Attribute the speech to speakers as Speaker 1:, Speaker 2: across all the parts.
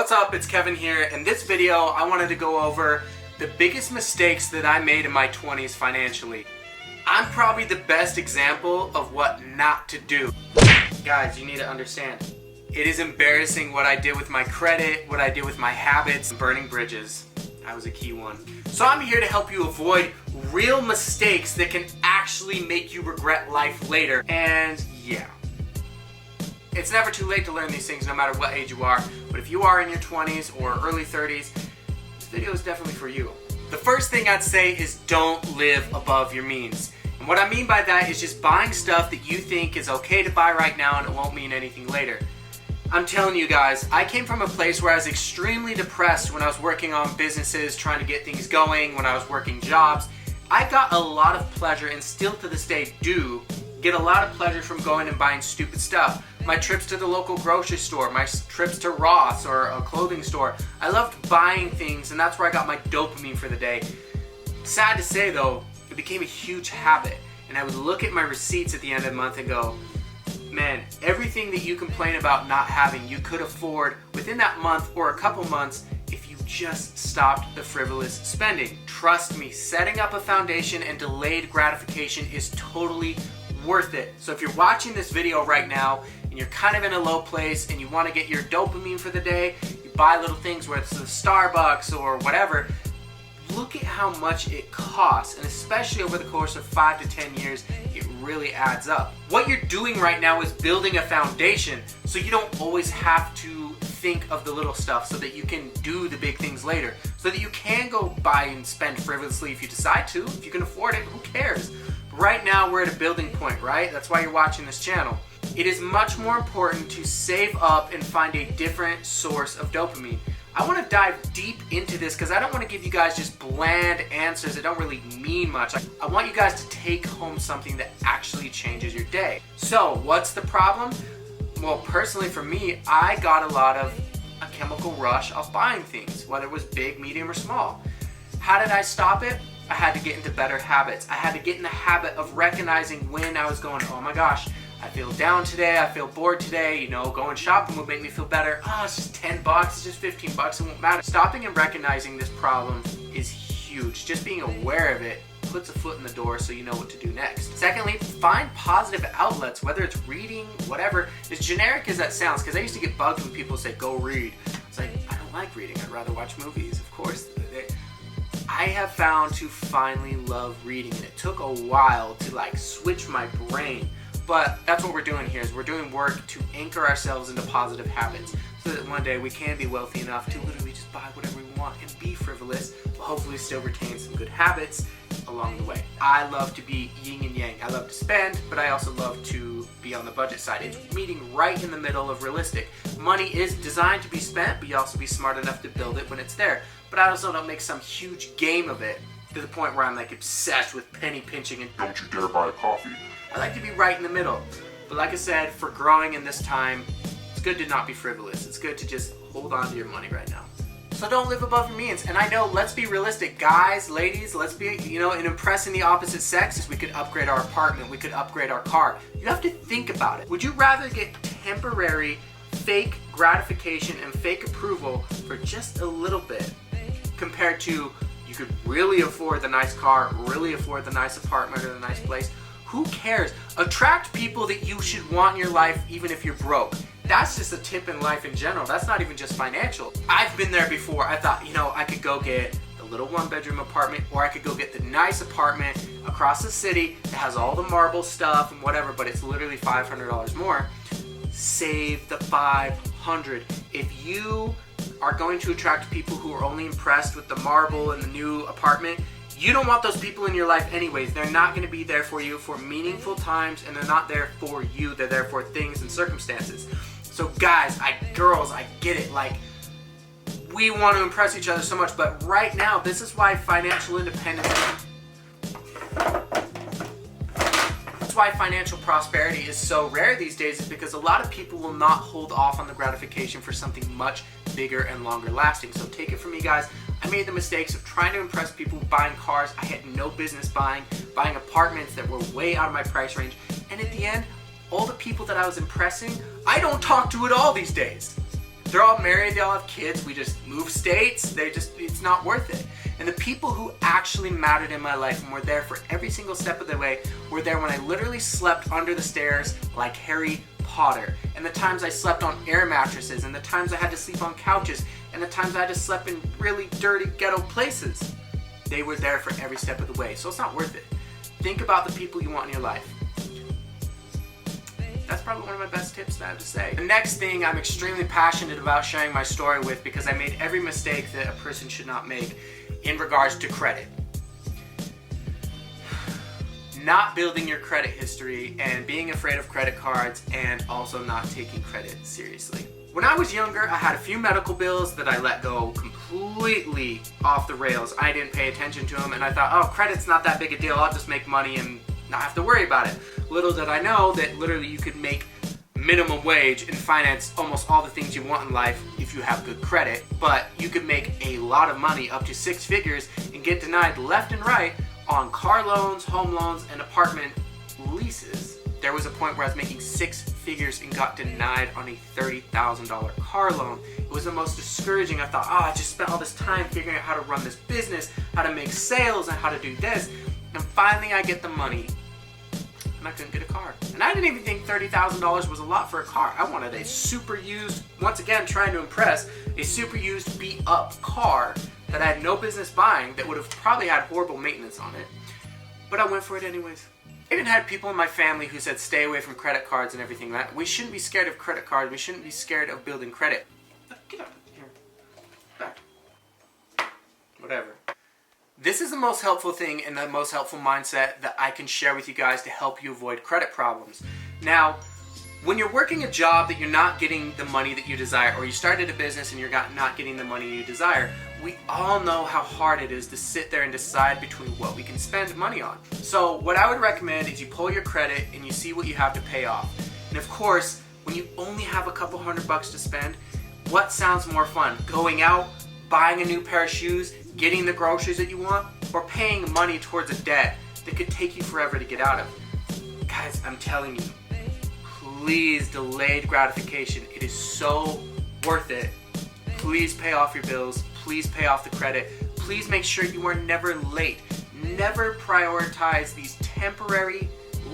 Speaker 1: What's up, it's Kevin here. In this video, I wanted to go over the biggest mistakes that I made in my 20s financially. I'm probably the best example of what not to do. Guys, you need to understand, it is embarrassing what I did with my credit, what I did with my habits, burning bridges. That was a key one. So I'm here to help you avoid real mistakes that can actually make you regret life later. And yeah. It's never too late to learn these things no matter what age you are, but if you are in your 20s or early 30s, this video is definitely for you. The first thing I'd say is don't live above your means. And what I mean by that is just buying stuff that you think is okay to buy right now and it won't mean anything later. I'm telling you guys, I came from a place where I was extremely depressed when I was working on businesses, trying to get things going, when I was working jobs. I got a lot of pleasure, and still to this day do, get a lot of pleasure from going and buying stupid stuff. My trips to the local grocery store, my trips to Ross or a clothing store. I loved buying things, and that's where I got my dopamine for the day. Sad to say though, it became a huge habit, and I would look at my receipts at the end of the month and go, man, everything that you complain about not having, you could afford within that month or a couple months if you just stopped the frivolous spending. Trust me, setting up a foundation and delayed gratification is totally worth it. So if you're watching this video right now and you're kind of in a low place and you want to get your dopamine for the day, you buy little things, whether it's the Starbucks or whatever, look at how much it costs, and especially over the course of 5 to 10 years, it really adds up. What you're doing right now is building a foundation so you don't always have to think of the little stuff, so that you can do the big things later, so that you can go buy and spend frivolously if you decide to. If you can afford it, who cares? But right now we're at a building point, right? That's why you're watching this channel. It is much more important to save up and find a different source of dopamine. I want to dive deep into this because I don't want to give you guys just bland answers that don't really mean much. I want you guys to take home something that actually changes your day. So what's the problem? Well, personally for me, I got a lot of a chemical rush of buying things, whether it was big, medium, or small. How did I stop it? I had to get into better habits. I had to get in the habit of recognizing when I was going, oh my gosh, I feel down today, I feel bored today, you know, going shopping will make me feel better. Oh, it's just 10 bucks, it's just 15 bucks, it won't matter. Stopping and recognizing this problem is huge. Just being aware of it puts a foot in the door so you know what to do next. Secondly, find positive outlets, whether it's reading, whatever. As generic as that sounds, because I used to get bugged when people say, go read. It's like, I don't like reading, I'd rather watch movies, of course. I have found to finally love reading, and it took a while to like switch my brain. But that's what we're doing here, is we're doing work to anchor ourselves into positive habits so that one day we can be wealthy enough to literally just buy whatever we want and be frivolous, but hopefully still retain some good habits along the way. I love to be yin and yang. I love to spend, but I also love to be on the budget side. It's meeting right in the middle of realistic. Money is designed to be spent, but you also be smart enough to build it when it's there. But I also don't make some huge game of it to the point where I'm like obsessed with penny pinching and don't you dare buy a coffee. I like to be right in the middle. But like I said, for growing in this time, it's good to not be frivolous. It's good to just hold on to your money right now. So don't live above your means. And I know, let's be realistic. Guys, ladies, let's be, in impressing the opposite sex, we could upgrade our apartment, we could upgrade our car. You have to think about it. Would you rather get temporary fake gratification and fake approval for just a little bit compared to you could really afford the nice car, really afford the nice apartment or the nice place? Who cares? Attract people that you should want in your life even if you're broke. That's just a tip in life in general. That's not even just financial. I've been there before. I thought, I could go get the little one-bedroom apartment, or I could go get the nice apartment across the city that has all the marble stuff and whatever, but it's literally $500 more. Save the $500. If you are going to attract people who are only impressed with the marble and the new apartment, you don't want those people in your life anyways. They're not going to be there for you for meaningful times, and they're not there for you. They're there for things and circumstances. So guys, girls, I get it. Like, we want to impress each other so much, but right now, this is why financial independence, that's why financial prosperity is so rare these days, is because a lot of people will not hold off on the gratification for something much bigger and longer lasting. So take it from me, guys. I made the mistakes of trying to impress people buying cars I had no business buying apartments that were way out of my price range, and at the end, all the people that I was impressing, I don't talk to at all these days. They're all married, they all have kids, we just move states, it's not worth it. And the people who actually mattered in my life and were there for every single step of the way were there when I literally slept under the stairs like Harry Potter. And the times I slept on air mattresses, and the times I had to sleep on couches, and the times I had to sleep in really dirty ghetto places. They were there for every step of the way, so it's not worth it. Think about the people you want in your life. That's probably one of my best tips that I have to say. The next thing I'm extremely passionate about sharing my story with, because I made every mistake that a person should not make in regards to credit. Not building your credit history and being afraid of credit cards, and also not taking credit seriously. When I was younger, I had a few medical bills that I let go completely off the rails. I didn't pay attention to them, and I thought, oh, credit's not that big a deal. I'll just make money and not have to worry about it. Little did I know that literally you could make minimum wage and finance almost all the things you want in life if you have good credit, but you could make a lot of money, up to 6 figures, and get denied left and right on car loans, home loans, and apartment leases. There was a point where I was making 6 figures and got denied on a $30,000 car loan. It was the most discouraging. I thought, I just spent all this time figuring out how to run this business, how to make sales, and how to do this, and finally I get the money and I couldn't get a car. And I didn't even think $30,000 was a lot for a car. I wanted a super used, once again trying to impress, a super used beat up car that I had no business buying, that would have probably had horrible maintenance on it. But I went for it anyways. I even had people in my family who said stay away from credit cards and everything like that. We shouldn't be scared of credit cards. We shouldn't be scared of building credit. Get up here. Back. Whatever. This is the most helpful thing and the most helpful mindset that I can share with you guys to help you avoid credit problems. Now, when you're working a job that you're not getting the money that you desire, or you started a business and you're not getting the money you desire, we all know how hard it is to sit there and decide between what we can spend money on. So what I would recommend is you pull your credit and you see what you have to pay off. And of course, when you only have a couple $100 to spend, what sounds more fun? Going out, buying a new pair of shoes, getting the groceries that you want, or paying money towards a debt that could take you forever to get out of? Guys, I'm telling you, please, delayed gratification. It is so worth it. Please pay off your bills. Please pay off the credit. Please make sure you are never late. Never prioritize these temporary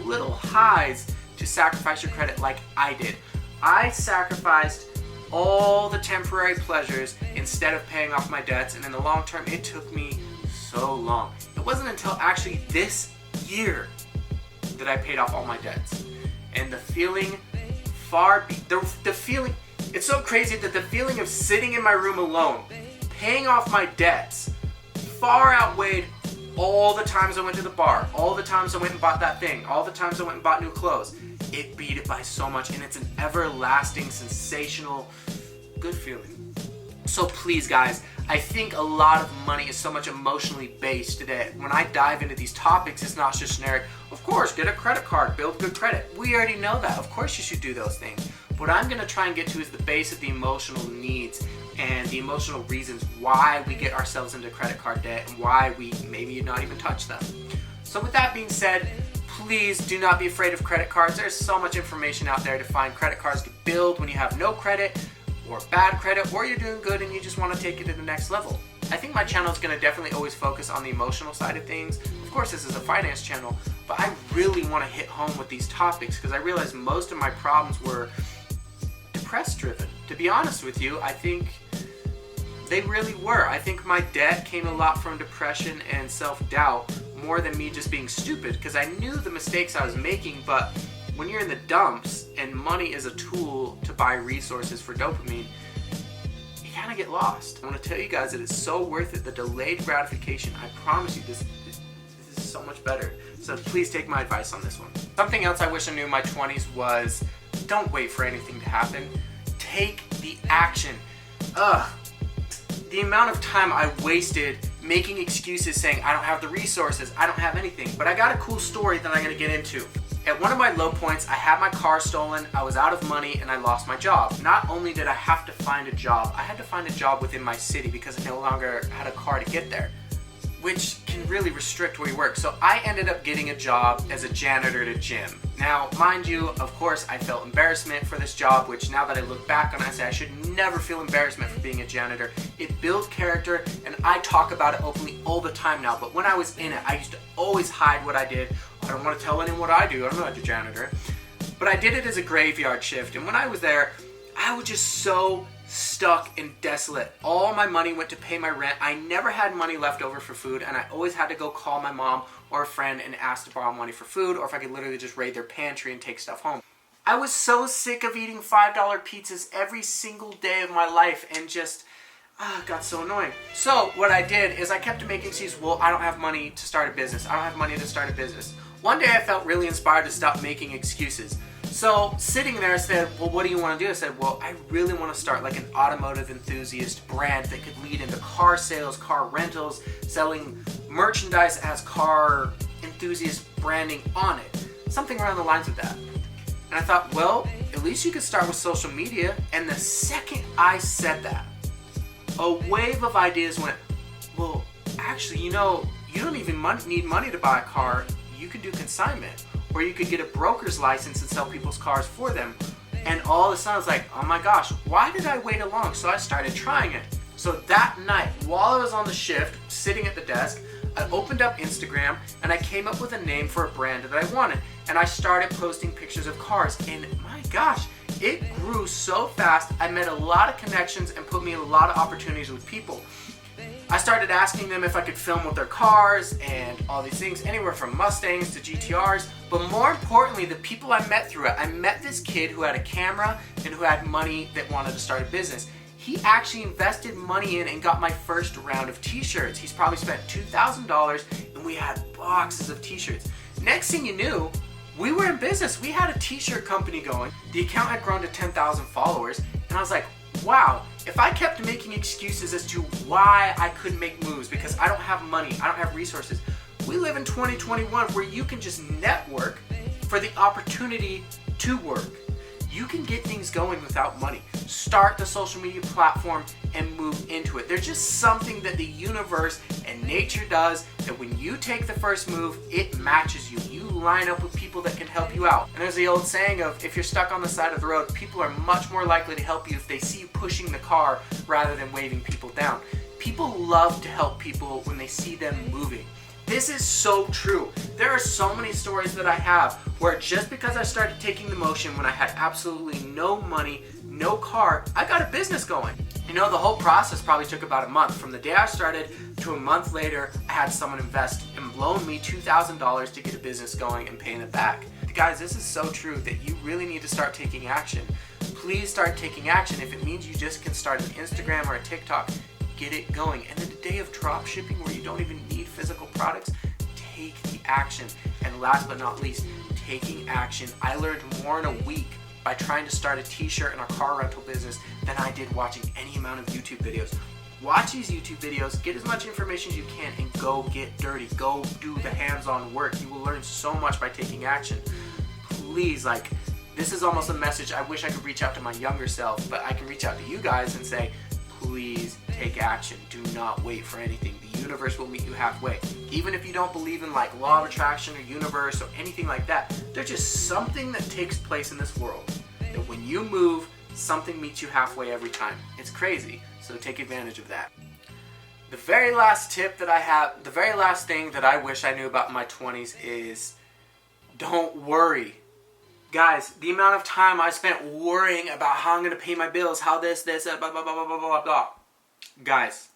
Speaker 1: little highs to sacrifice your credit like I did. I sacrificed all the temporary pleasures instead of paying off my debts, and in the long term, it took me so long. It wasn't until actually this year that I paid off all my debts. And the feeling the feeling, it's so crazy that the feeling of sitting in my room alone, paying off my debts, far outweighed all the times I went to the bar, all the times I went and bought that thing, all the times I went and bought new clothes. It beat it by so much, and it's an everlasting, sensational, good feeling. So please, guys, I think a lot of money is so much emotionally based that when I dive into these topics, it's not just generic, of course, get a credit card, build good credit. We already know that. Of course you should do those things. What I'm going to try and get to is the base of the emotional needs and the emotional reasons why we get ourselves into credit card debt and why we maybe not even touch them. So with that being said, please do not be afraid of credit cards. There's so much information out there to find credit cards to build when you have no credit or bad credit, or you're doing good and you just want to take it to the next level. I think my channel is going to definitely always focus on the emotional side of things. Of course, this is a finance channel, but I really want to hit home with these topics because I realized most of my problems were depressed driven. To be honest with you, I think they really were. I think my debt came a lot from depression and self-doubt more than me just being stupid, because I knew the mistakes I was making, but when you're in the dumps and money is a tool to buy resources for dopamine, you kind of get lost. I want to tell you guys that it's so worth it. The delayed gratification, I promise you, this is so much better. So please take my advice on this one. Something else I wish I knew in my 20s was don't wait for anything to happen. Take the action. The amount of time I wasted making excuses saying I don't have the resources, I don't have anything. But I got a cool story that I'm going to get into. At one of my low points, I had my car stolen, I was out of money, and I lost my job. Not only did I have to find a job, I had to find a job within my city because I no longer had a car to get there. which can really restrict where you work. So I ended up getting a job as a janitor at a gym. Now, mind you, of course, I felt embarrassment for this job, which now that I look back on it, I say I should never feel embarrassment for being a janitor. It builds character, and I talk about it openly all the time now, but when I was in it, I used to always hide what I did. I don't want to tell anyone what I do. I'm not a janitor. But I did it as a graveyard shift, and when I was there, I was just so stuck and desolate. All my money went to pay my rent. I never had money left over for food, and I always had to go call my mom or a friend and ask to borrow money for food, or if I could literally just raid their pantry and take stuff home. I was so sick of eating $5 pizzas every single day of my life, and just it got so annoying. So what I did is I kept making excuses. Well, I don't have money to start a business. I don't have money to start a business. One day I felt really inspired to stop making excuses. So sitting there, I said, well, what do you want to do? I said, well, I really want to start like an automotive enthusiast brand that could lead into car sales, car rentals, selling merchandise as car enthusiast branding on it. Something around the lines of that. And I thought, well, at least you could start with social media. And the second I said that, a wave of ideas went, well, actually, you don't even need money to buy a car. You can do consignment. Or you could get a broker's license and sell people's cars for them. And all of a sudden I was like, oh my gosh, why did I wait along? So I started trying it. So that night, while I was on the shift, sitting at the desk, I opened up Instagram and I came up with a name for a brand that I wanted. And I started posting pictures of cars, and my gosh, it grew so fast. I met a lot of connections and put me in a lot of opportunities with people. I started asking them if I could film with their cars and all these things, anywhere from Mustangs to GTRs. But more importantly, the people I met through it, I met this kid who had a camera and who had money that wanted to start a business. He actually invested money in and got my first round of t-shirts. He's probably spent $2,000, and we had boxes of t-shirts. Next thing you knew, we were in business. We had a t-shirt company going. The account had grown to 10,000 followers, and I was like, wow, if I kept making excuses as to why I couldn't make moves because I don't have money, I don't have resources. We live in 2021 where you can just network for the opportunity to work. You can get things going without money. Start the social media platform and move into it. There's just something that the universe and nature does that when you take the first move, it matches you. You line up with people that can help you out. And there's the old saying of, if you're stuck on the side of the road, people are much more likely to help you if they see you pushing the car rather than waving people down. People love to help people when they see them moving. This is so true. There are so many stories that I have where just because I started taking the motion when I had absolutely no money, no car, I got a business going. You know, the whole process probably took about a month. From the day I started to a month later, I had someone invest and loan me $2,000 to get a business going and paying it back. Guys, this is so true that you really need to start taking action. Please start taking action. If it means you just can start an Instagram or a TikTok, get it going. And in the day of drop shipping where you don't even need physical products, take the action. And last but not least, taking action. I learned more in a week by trying to start a t-shirt and a car rental business than I did watching any amount of YouTube videos. Watch these YouTube videos, get as much information as you can, and go get dirty. Go do the hands-on work. You will learn so much by taking action. Please, this is almost a message. I wish I could reach out to my younger self, but I can reach out to you guys and say, please take action. Do not wait for anything. The universe will meet you halfway. Even if you don't believe in law of attraction or universe or anything like that, there's just something that takes place in this world that when you move, something meets you halfway every time. It's crazy, so take advantage of that. The very last tip that I have, the very last thing that I wish I knew about my 20s is don't worry. Guys, the amount of time I spent worrying about how I'm going to pay my bills, how this, blah, blah, blah, blah, blah, blah, blah. Guys,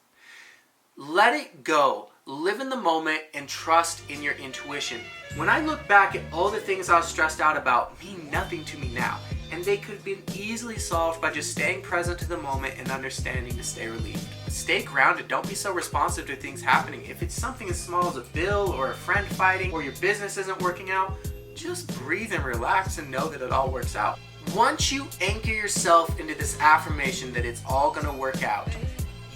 Speaker 1: let it go. Live in the moment and trust in your intuition. When I look back at all the things I was stressed out about mean nothing to me now, and they could have been easily solved by just staying present to the moment and understanding to stay relieved. Stay grounded. Don't be so responsive to things happening. If it's something as small as a bill or a friend fighting or your business isn't working out, just breathe and relax and know that it all works out. Once you anchor yourself into this affirmation that it's all going to work out,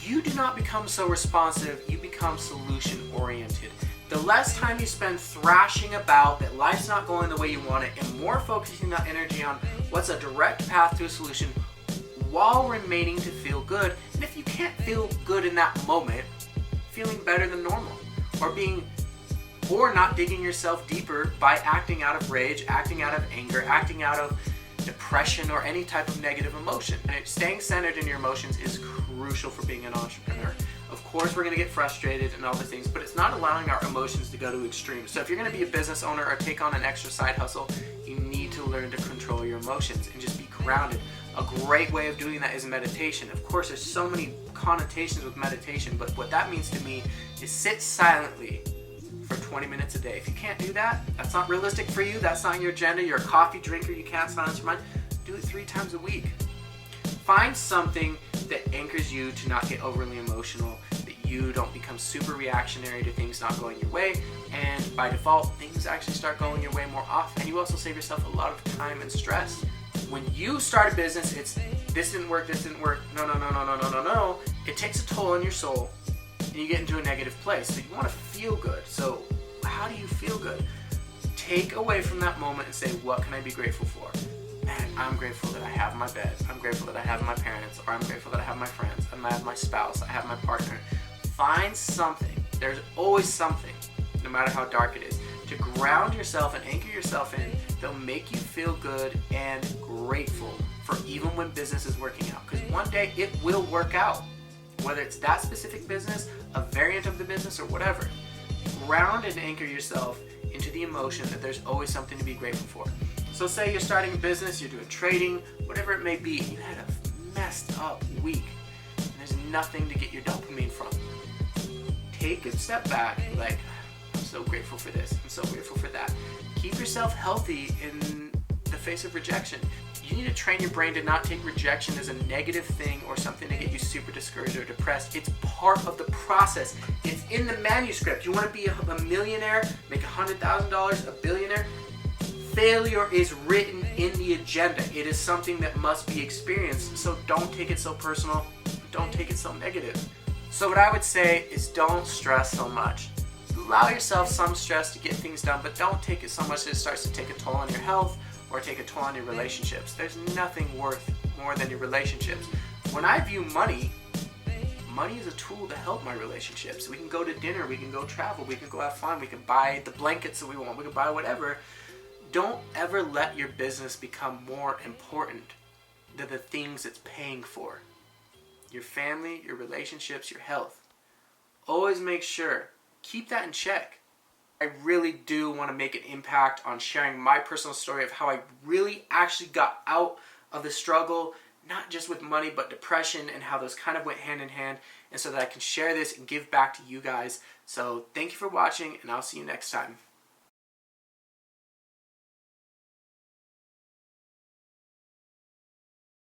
Speaker 1: you do not become so responsive, you become solution oriented. The less time you spend thrashing about that life's not going the way you want it, and more focusing that energy on what's a direct path to a solution while remaining to feel good. And if you can't feel good in that moment, feeling better than normal. or not digging yourself deeper by acting out of rage, acting out of anger, acting out of depression, or any type of negative emotion. And staying centered in your emotions is crucial for being an entrepreneur. Of course, we're going to get frustrated and all the things, but it's not allowing our emotions to go to extremes. So if you're going to be a business owner or take on an extra side hustle, you need to learn to control your emotions and just be grounded. A great way of doing that is meditation. Of course, there's so many connotations with meditation, but what that means to me is sit silently for 20 minutes a day. If you can't do that, that's not realistic for you, that's not your agenda, you're a coffee drinker, you can't silence your mind, do it 3 times a week. Find something that anchors you to not get overly emotional, that you don't become super reactionary to things not going your way, and by default, things actually start going your way more often. And you also save yourself a lot of time and stress. When you start a business, it's this didn't work, no. It takes a toll on your soul, and you get into a negative place. So you want to feel good. So how do you feel good? Take away from that moment and say, what can I be grateful for? Man, I'm grateful that I have my bed. I'm grateful that I have my parents, or I'm grateful that I have my friends, I have my spouse, I have my partner. Find something. There's always something, no matter how dark it is, to ground yourself and anchor yourself in. They'll make you feel good and grateful for even when business is working out. Because one day it will work out. Whether it's that specific business, a variant of the business, or whatever. Ground and anchor yourself into the emotion that there's always something to be grateful for. So say you're starting a business, you're doing trading, whatever it may be, you had a messed up week, and there's nothing to get your dopamine from. Take a step back, like, I'm so grateful for this, I'm so grateful for that. Keep yourself healthy in the face of rejection. You need to train your brain to not take rejection as a negative thing or something to get you super discouraged or depressed. It's part of the process. It's in the manuscript. You want to be a millionaire, make $100,000, a billionaire? Failure is written in the agenda. It is something that must be experienced. So don't take it so personal. Don't take it so negative. So what I would say is don't stress so much. Allow yourself some stress to get things done, but don't take it so much that it starts to take a toll on your health or take a toll on your relationships. There's nothing worth more than your relationships. When I view money is a tool to help my relationships. We can go to dinner, we can go travel, we can go have fun, we can buy the blankets that we want, we can buy whatever. Don't ever let your business become more important than the things it's paying for. Your family, your relationships, your health. Always make sure, keep that in check. I really do want to make an impact on sharing my personal story of how I really actually got out of the struggle, not just with money, but depression, and how those kind of went hand in hand, and so that I can share this and give back to you guys. So thank you for watching, and I'll see you next time.